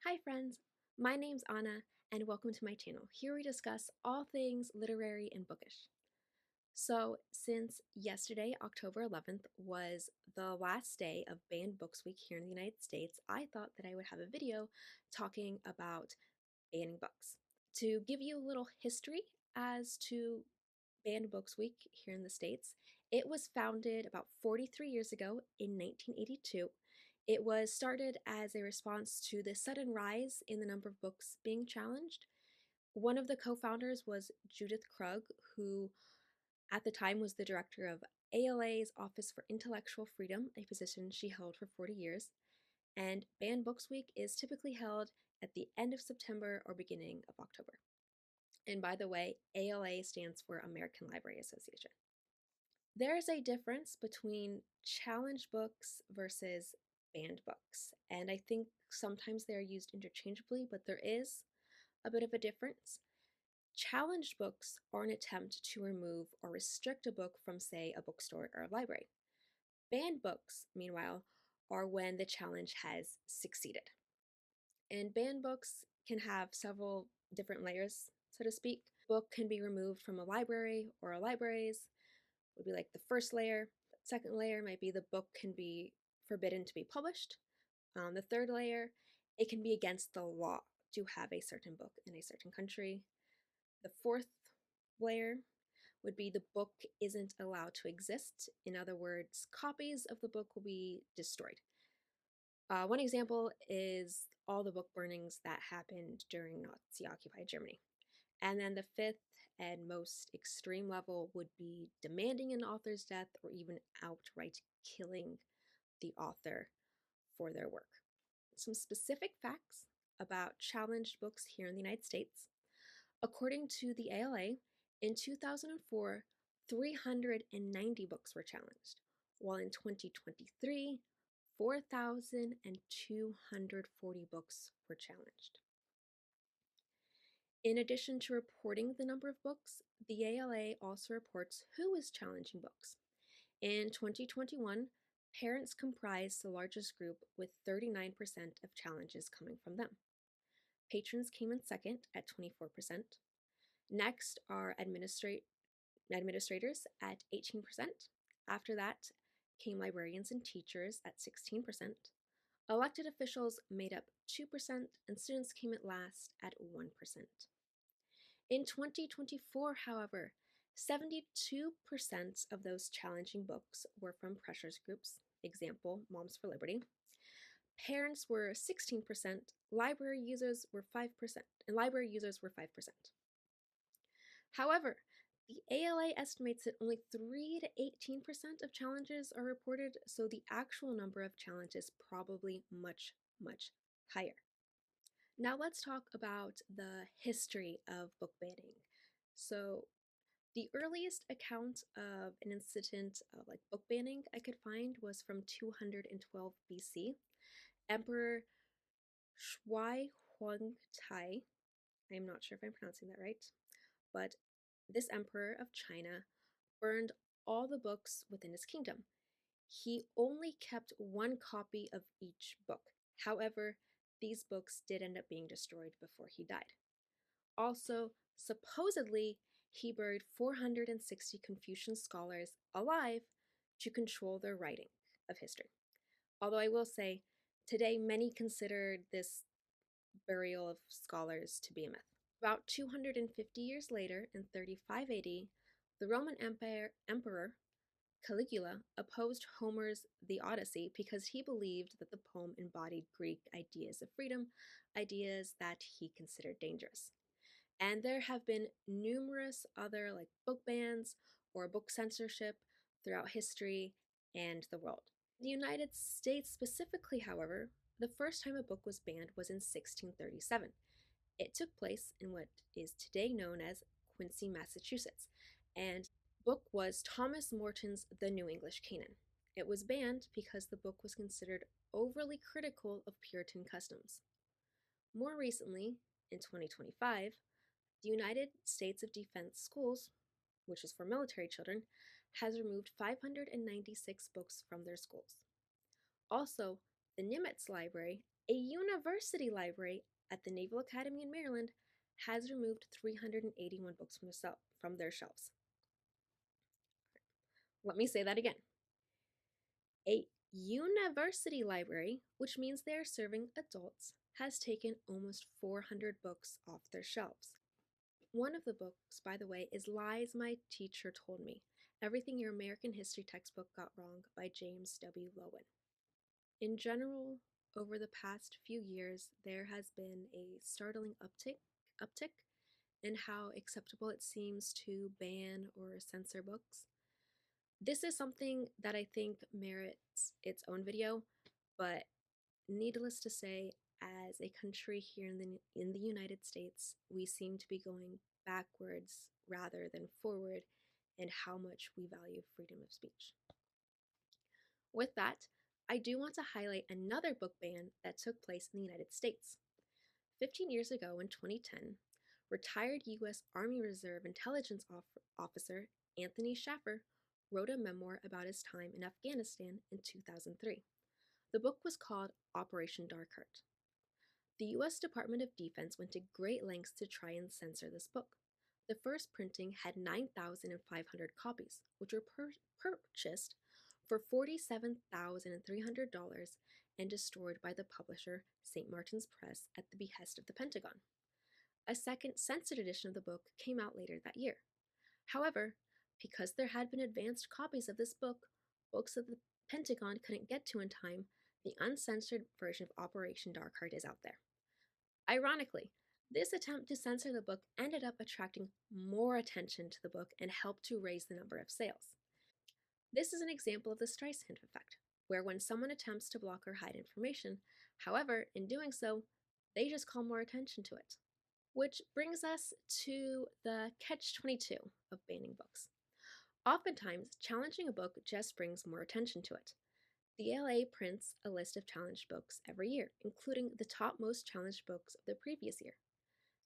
Hi friends, my name's Anna and welcome to my channel. Here we discuss all things literary and bookish. So since yesterday, October 11th, was the last day of Banned Books Week here in the United States, I thought that I would have a video talking about banning books. To give you a little history as to Banned Books Week here in the States, it was founded about 43 years ago in 1982. It was started as a response to the sudden rise in the number of books being challenged. One of the co founders was Judith Krug, who at the time was the director of ALA's Office for Intellectual Freedom, a position she held for 40 years. And Banned Books Week is typically held at the end of September or beginning of October. And by the way, ALA stands for American Library Association. There is a difference between challenge books versus banned books, and I think sometimes they are used interchangeably, but there is a bit of a difference. Challenged books are an attempt to remove or restrict a book from, say, a bookstore or a library. Banned books, meanwhile, are when the challenge has succeeded. And banned books can have several different layers, so to speak. Book can be removed from a library or a libraries, would be like the first layer. The second layer might be the book can be forbidden to be published. The third layer, it can be against the law to have a certain book in a certain country. The fourth layer would be the book isn't allowed to exist. In other words, copies of the book will be destroyed. One example is all the book burnings that happened during Nazi-occupied Germany. And then the fifth and most extreme level would be demanding an author's death or even outright killing the author for their work. Some specific facts about challenged books here in the United States. According to the ALA, in 2004, 390 books were challenged, while in 2023, 4,240 books were challenged. In addition to reporting the number of books, the ALA also reports who is challenging books. In 2021, parents comprised the largest group with 39% of challenges coming from them. Patrons came in second at 24%. Next are administrators at 18%. After that came librarians and teachers at 16%. Elected officials made up 2%, and students came at last at 1%. In 2024, however, 72% of those challenging books were from pressures groups, example, Moms for Liberty. Parents were 16%, library users were 5%, and library users were 5%. However, the ALA estimates that only 3 to 18% of challenges are reported, so the actual number of challenges probably much, much higher. Now let's talk about the history of book banning. So the earliest account of an incident of like book banning I could find was from 212 BC. Emperor Shui Huangtai, I'm not sure if I'm pronouncing that right, but this emperor of China burned all the books within his kingdom. He only kept one copy of each book. However, these books did end up being destroyed before he died. Also, supposedly, he buried 460 Confucian scholars alive to control their writing of history. Although I will say, today many consider this burial of scholars to be a myth. About 250 years later, in 35 AD, the Roman Emperor Caligula opposed Homer's The Odyssey because he believed that the poem embodied Greek ideas of freedom, ideas that he considered dangerous. And there have been numerous other like book bans or book censorship throughout history and the world. The United States specifically, however, the first time a book was banned was in 1637. It took place in what is today known as Quincy, Massachusetts, and the book was Thomas Morton's The New English Canon. It was banned because the book was considered overly critical of Puritan customs. More recently, in 2025, the United States of Defense Schools, which is for military children, has removed 596 books from their schools. Also, the Nimitz Library A university library at the Naval Academy in Maryland has removed 381 books from their shelves. Let me say that again. A university library, which means they are serving adults, has taken almost 400 books off their shelves. One of the books, by the way, is Lies My Teacher Told Me: Everything Your American History Textbook Got Wrong by James W. Lowen. In general, over the past few years, there has been a startling uptick in how acceptable it seems to ban or censor books. This is something that I think merits its own video, but needless to say, as a country here in the United States, we seem to be going backwards rather than forward in how much we value freedom of speech. With that, I do want to highlight another book ban that took place in the United States. 15 years ago in 2010, retired U.S. Army Reserve intelligence officer Anthony Shaffer wrote a memoir about his time in Afghanistan in 2003. The book was called Operation Dark Heart. The U.S. Department of Defense went to great lengths to try and censor this book. The first printing had 9,500 copies, which were purchased for $47,300 and destroyed by the publisher St. Martin's Press at the behest of the Pentagon. A second censored edition of the book came out later that year. However, because there had been advanced copies of this book, books that the Pentagon couldn't get to in time, the uncensored version of Operation Dark Heart is out there. Ironically, this attempt to censor the book ended up attracting more attention to the book and helped to raise the number of sales. This is an example of the Streisand effect, where when someone attempts to block or hide information, however, in doing so, they just call more attention to it. Which brings us to the catch-22 of banning books. Oftentimes, challenging a book just brings more attention to it. The ALA prints a list of challenged books every year, including the top most challenged books of the previous year.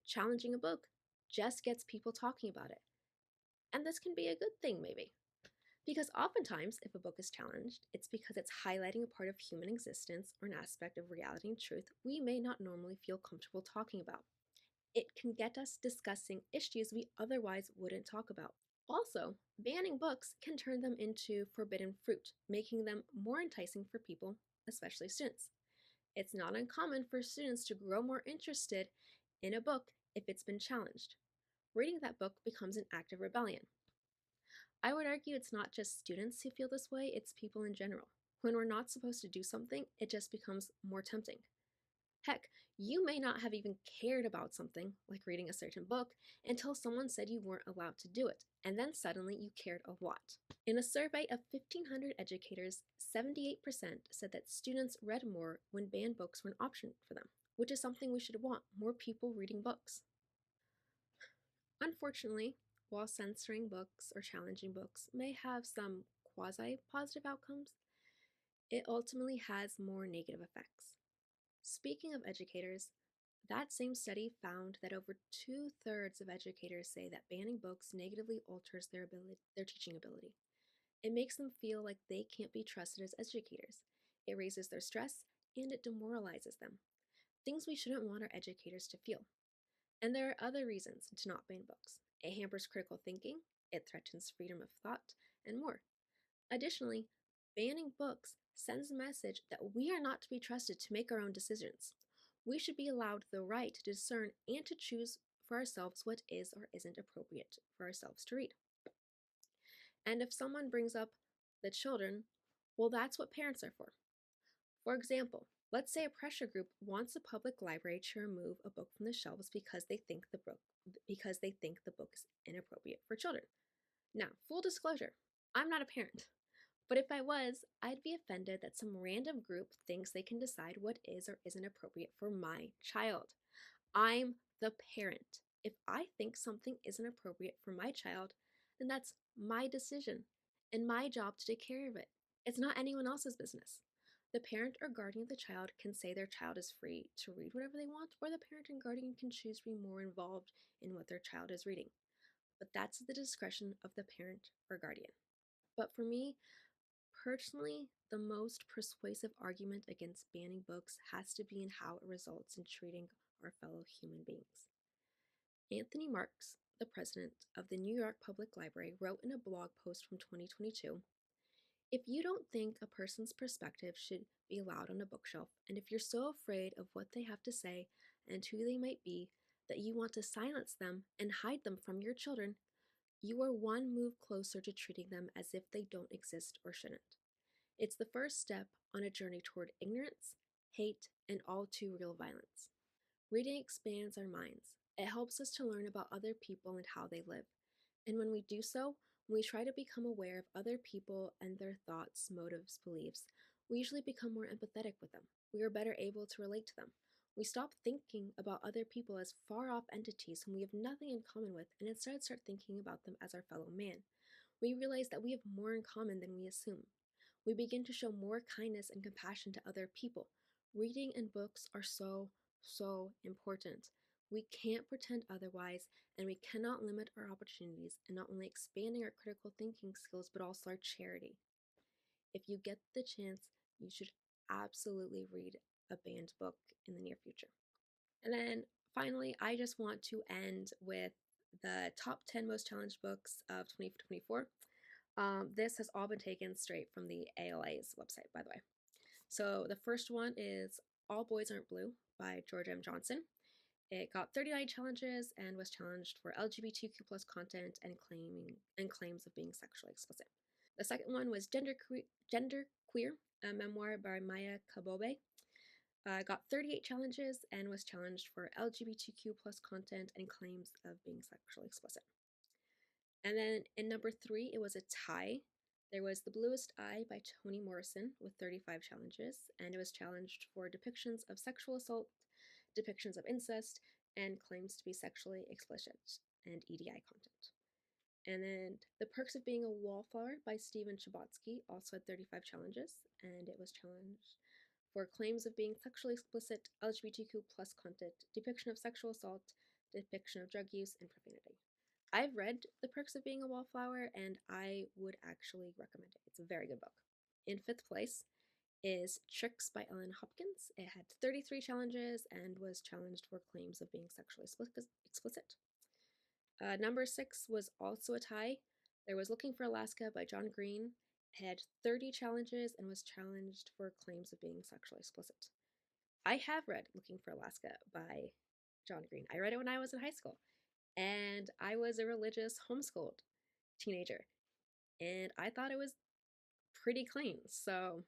Challenging a book just gets people talking about it. And this can be a good thing, maybe. Because oftentimes, if a book is challenged, it's because it's highlighting a part of human existence or an aspect of reality and truth we may not normally feel comfortable talking about. It can get us discussing issues we otherwise wouldn't talk about. Also, banning books can turn them into forbidden fruit, making them more enticing for people, especially students. It's not uncommon for students to grow more interested in a book if it's been challenged. Reading that book becomes an act of rebellion. I would argue it's not just students who feel this way, it's people in general. When we're not supposed to do something, it just becomes more tempting. Heck, you may not have even cared about something, like reading a certain book, until someone said you weren't allowed to do it, and then suddenly you cared a lot. In a survey of 1,500 educators, 78% said that students read more when banned books were an option for them, which is something we should want: more people reading books. Unfortunately, while censoring books or challenging books may have some quasi-positive outcomes, it ultimately has more negative effects. Speaking of educators, that same study found that over 2/3 of educators say that banning books negatively alters their teaching ability. It makes them feel like they can't be trusted as educators. It raises their stress and it demoralizes them. Things we shouldn't want our educators to feel. And there are other reasons to not ban books. It hampers critical thinking, it threatens freedom of thought, and more. Additionally, banning books sends a message that we are not to be trusted to make our own decisions. We should be allowed the right to discern and to choose for ourselves what is or isn't appropriate for ourselves to read. And if someone brings up the children, well, that's what parents are for. For example, let's say a pressure group wants a public library to remove a book from the shelves because they think the book is inappropriate for children. Now, full disclosure, I'm not a parent. But if I was, I'd be offended that some random group thinks they can decide what is or isn't appropriate for my child. I'm the parent. If I think something isn't appropriate for my child, then that's my decision and my job to take care of it. It's not anyone else's business. The parent or guardian of the child can say their child is free to read whatever they want, or the parent and guardian can choose to be more involved in what their child is reading. But that's the discretion of the parent or guardian. But for me, Personally, the most persuasive argument against banning books has to be in how it results in treating our fellow human beings. Anthony Marks, the president of the New York Public Library, wrote in a blog post from 2022, "If you don't think a person's perspective should be allowed on a bookshelf, and if you're so afraid of what they have to say and who they might be that you want to silence them and hide them from your children, you are one move closer to treating them as if they don't exist or shouldn't. It's the first step on a journey toward ignorance, hate, and all too real violence. Reading expands our minds. It helps us to learn about other people and how they live. And when we do so, when we try to become aware of other people and their thoughts, motives, beliefs, we usually become more empathetic with them. We are better able to relate to them. We stop thinking about other people as far off entities whom we have nothing in common with and instead start thinking about them as our fellow man. We realize that we have more in common than we assume. We begin to show more kindness and compassion to other people. Reading and books are so important. We can't pretend otherwise, and we cannot limit our opportunities in not only expanding our critical thinking skills, but also our charity. If you get the chance, you should absolutely read a banned book in the near future. And then finally, I just want to end with the top 10 most challenged books of 2024. This has all been taken straight from the ALA's website, by the way. So the first one is All Boys Aren't Blue by George M. Johnson. It got 39 challenges and was challenged for LGBTQ plus content and claims of being sexually explicit. The second one was Gender Queer, a memoir by Maya Kabobe. Got 38 challenges and was challenged for LGBTQ plus content and claims of being sexually explicit. And then in number 3, it was a tie. There was The Bluest Eye by Toni Morrison with 35 challenges, and it was challenged for depictions of sexual assault, depictions of incest, and claims to be sexually explicit and EDI content. And then The Perks of Being a Wallflower by Stephen Chbosky also had 35 challenges, and it was challenged for claims of being sexually explicit, LGBTQ plus content, depiction of sexual assault, depiction of drug use, and profanity. I've read The Perks of Being a Wallflower, and I would actually recommend it. It's a very good book. In 5th place is Tricks by Ellen Hopkins. It had 33 challenges and was challenged for claims of being sexually explicit. Number 6 was also a tie. There was Looking for Alaska by John Green. It had 30 challenges and was challenged for claims of being sexually explicit. I have read Looking for Alaska by John Green. I read it when I was in high school, and I was a religious homeschooled teenager, and I thought it was pretty clean, so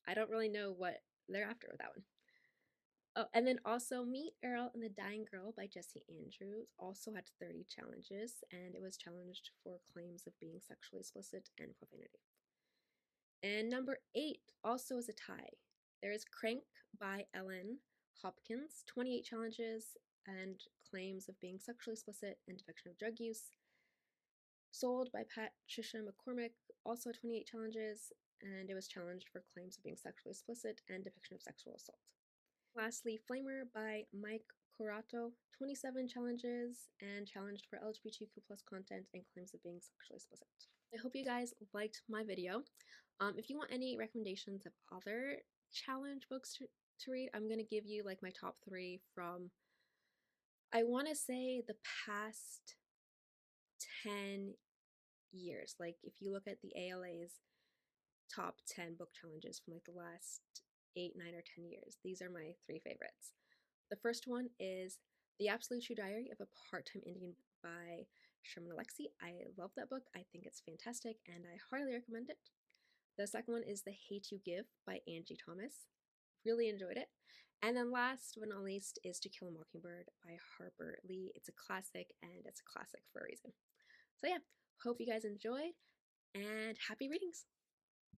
I don't really know what they're after with that one. Oh, and then also Meet Earl and the Dying Girl by Jesse Andrews also had 30 challenges, and it was challenged for claims of being sexually explicit and profanity. And number 8 also is a tie. There is Crank by Ellen Hopkins, 28 challenges and claims of being sexually explicit and depiction of drug use. Sold by Patricia McCormick, also 28 challenges, and it was challenged for claims of being sexually explicit and depiction of sexual assault. Lastly, Flamer by Mike Corato, 27 challenges and challenged for LGBTQ plus content and claims of being sexually explicit. I hope you guys liked my video. If you want any recommendations of other challenge books to read, I'm going to give you like my top 3 from, I want to say, the past 10 years. Like if you look at the ALA's top 10 book challenges from like the last 8, 9, or 10 years, these are my 3 favorites. The first one is The Absolute True Diary of a Part-Time Indian by Sherman Alexie. I love that book. I think it's fantastic and I highly recommend it. The second one is The Hate You Give by Angie Thomas. Really enjoyed it. And then last but not least is To Kill a Mockingbird by Harper Lee. It's a classic, and it's a classic for a reason. So yeah, hope you guys enjoyed, and happy readings!